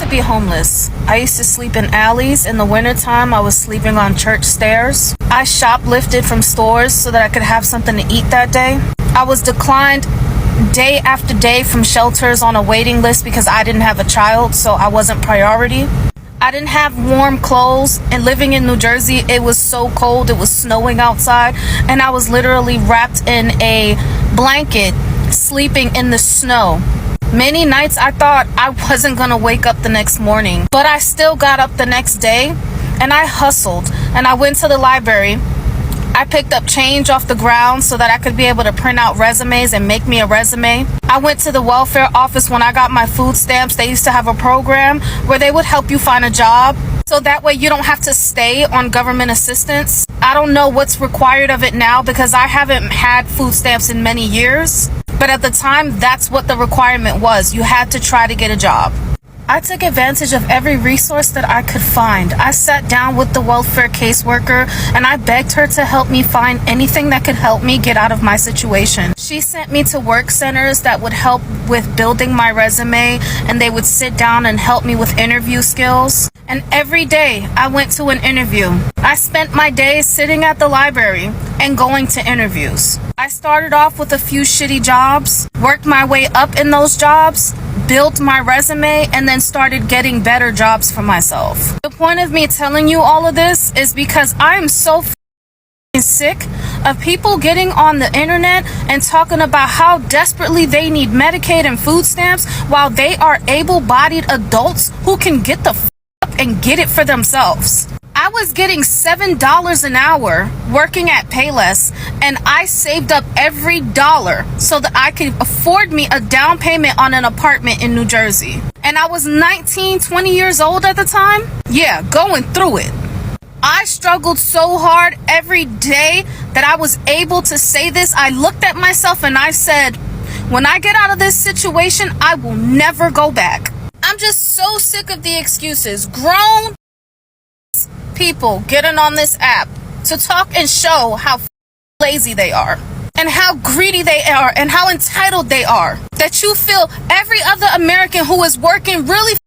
to be homeless. I used to sleep in alleys. In the wintertime, I was sleeping on church stairs. I shoplifted from stores so that I could have something to eat that day. I was declined day after day from shelters on a waiting list because I didn't have a child, so I wasn't priority. I didn't have warm clothes, and living in New Jersey, it was so cold. It was snowing outside, and I was literally wrapped in a blanket, sleeping in the snow. Many nights I thought I wasn't gonna wake up the next morning, but I still got up the next day, and I hustled, and I went to the library. I picked up change off the ground so that I could be able to print out resumes and make me a resume. I went to the welfare office when I got my food stamps. They used to have a program where they would help you find a job, so that way you don't have to stay on government assistance. I don't know what's required of it now because I haven't had food stamps in many years, but at the time, that's what the requirement was. You had to try to get a job. I took advantage of every resource that I could find. I sat down with the welfare caseworker and I begged her to help me find anything that could help me get out of my situation. She sent me to work centers that would help with building my resume, and they would sit down and help me with interview skills. And every day I went to an interview. I spent my days sitting at the library and going to interviews. I started off with a few shitty jobs, worked my way up in those jobs, built my resume, and then started getting better jobs for myself. The point of me telling you all of this is because I'm so sick of people getting on the internet and talking about how desperately they need Medicaid and food stamps while they are able-bodied adults who can get the up and get it for themselves. I was getting $7 an hour working at Payless, and I saved up every dollar so that I could afford me a down payment on an apartment in New Jersey. And I was 19, 20 years old at the time. Yeah, going through it. I struggled so hard every day that I was able to say this. I looked at myself and I said, when I get out of this situation, I will never go back. I'm just so sick of the excuses. Grown people getting on this app to talk and show how lazy they are and how greedy they are and how entitled they are, that you feel every other American who is working really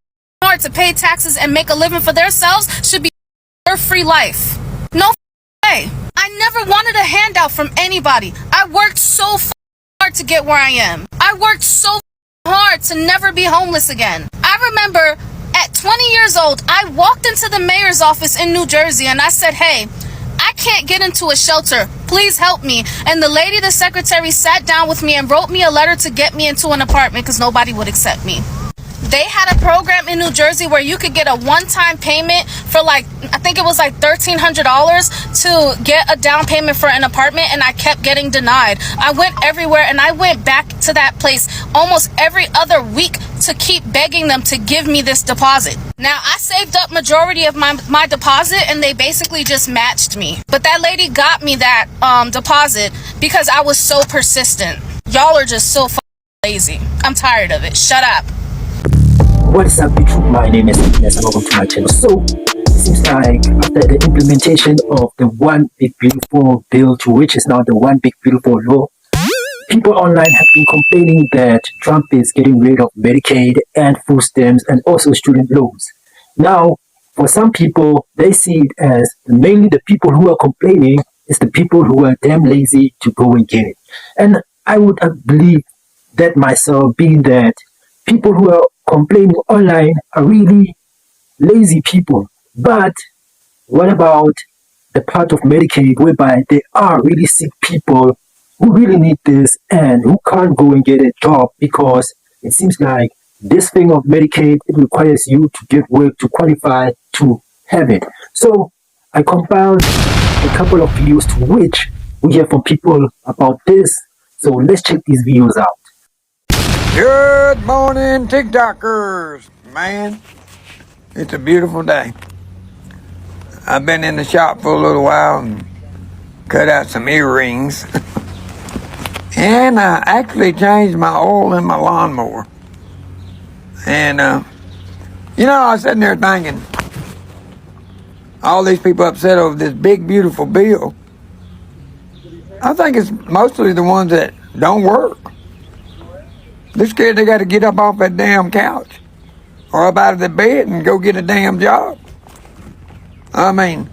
hard to pay taxes and make a living for themselves should be their free life. No way. I never wanted a handout from anybody. I worked so hard to get where I am. I worked so hard to never be homeless again. I remember at 20 years old, I walked into the mayor's office in New Jersey and I said, hey, I can't get into a shelter. Please help me. And the lady, the secretary, sat down with me and wrote me a letter to get me into an apartment because nobody would accept me. They had a program in New Jersey where you could get a one-time payment for I think it was like $1,300 to get a down payment for an apartment, and I kept getting denied. I went everywhere and I went back to that place almost every other week to keep begging them to give me this deposit. Now, I saved up majority of my deposit and they basically just matched me. But that lady got me that deposit because I was so persistent. Y'all are just so lazy. I'm tired of it. Shut up. What is up, YouTube? My name is Ignace and welcome to my channel. So, it seems like after the implementation of the One Big Beautiful Bill, to which is now the One Big Beautiful Law, people online have been complaining that Trump is getting rid of Medicaid and food stamps and also student loans. Now, for some people, they see it as mainly the people who are complaining is the people who are damn lazy to go and get it. And I would believe that myself, being that people who are complaining online are really lazy people. But what about the part of Medicaid whereby there are really sick people who really need this and who can't go and get a job because it seems like this thing of Medicaid, it requires you to get work to qualify to have it. So I compiled a couple of videos to which we hear from people about this. So let's check these videos out. Good morning, TikTokers. Man, it's a beautiful day. I've been in the shop for a little while and cut out some earrings. And I actually changed my oil in my lawnmower. And, I was sitting there thinking, all these people upset over this big, beautiful bill. I think it's mostly the ones that don't work. They're scared they got to get up off that damn couch or up out of their bed and go get a damn job. I mean,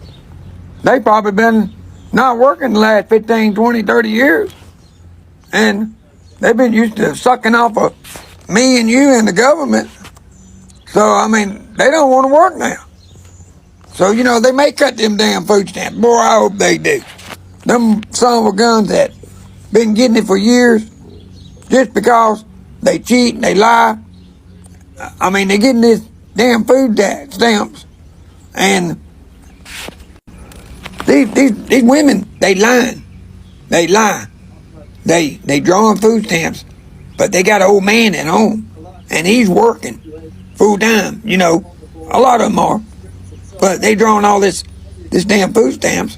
they probably been not working the last 15, 20, 30 years. And they've been used to sucking off of me and you and the government. So, I mean, they don't want to work now. So, you know, they may cut them damn food stamps. Boy, I hope they do. Them son of a guns that been getting it for years just because they cheat and they lie. I mean, they getting this damn food tax stamps. And these women, they lying. They lie. They drawing food stamps, but they got an old man at home, and he's working full time. You know, a lot of them are, but they drawing all this damn food stamps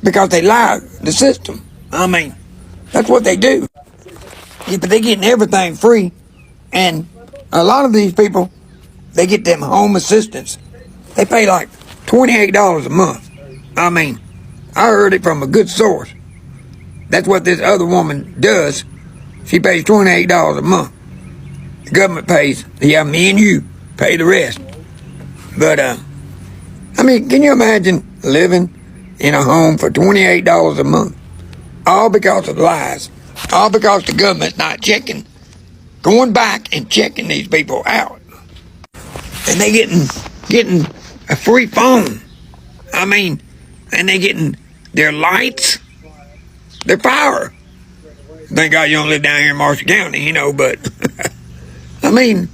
because they lie the system. I mean, that's what they do. Yeah, but they getting everything free, and a lot of these people, they get them home assistance. They pay like $28 a month. I mean, I heard it from a good source. That's what this other woman does. She pays $28 a month. The government pays, yeah, me and you pay the rest. But, I mean, can you imagine living in a home for $28 a month? All because of lies. All because the government's not checking, going back and checking these people out. And they getting a free phone. I mean, and they getting their lights, their power. Thank God you don't live down here in Marshall County, you know, but I mean,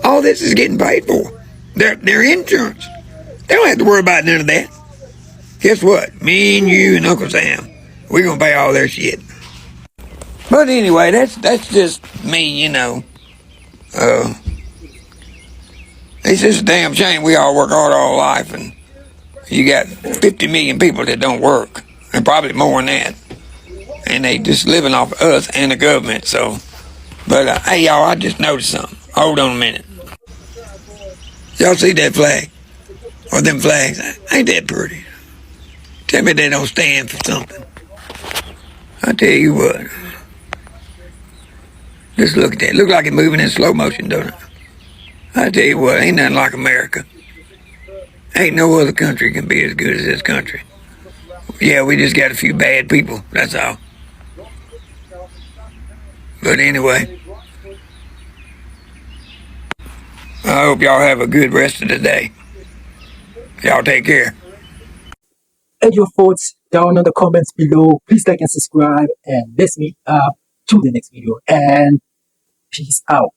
all this is getting paid for. Their insurance. They don't have to worry about none of that. Guess what? Me and you and Uncle Sam, we're gonna pay all their shit. But anyway, that's just me, you know. It's just a damn shame we all work hard all life and you got 50 million people that don't work, and probably more than that. And they just living off of us and the government, so. But, hey, y'all, I just noticed something. Hold on a minute. Y'all see that flag? Or them flags? Ain't that pretty? Tell me they don't stand for something. I tell you what. Just look at that. Look like it's moving in slow motion, don't it? I tell you what, ain't nothing like America. Ain't no other country can be as good as this country. Yeah, we just got a few bad people, that's all. But anyway, I hope y'all have a good rest of the day. Y'all take care. Add your thoughts down in the comments below. Please like and subscribe, and let's meet up to the next video. And peace out.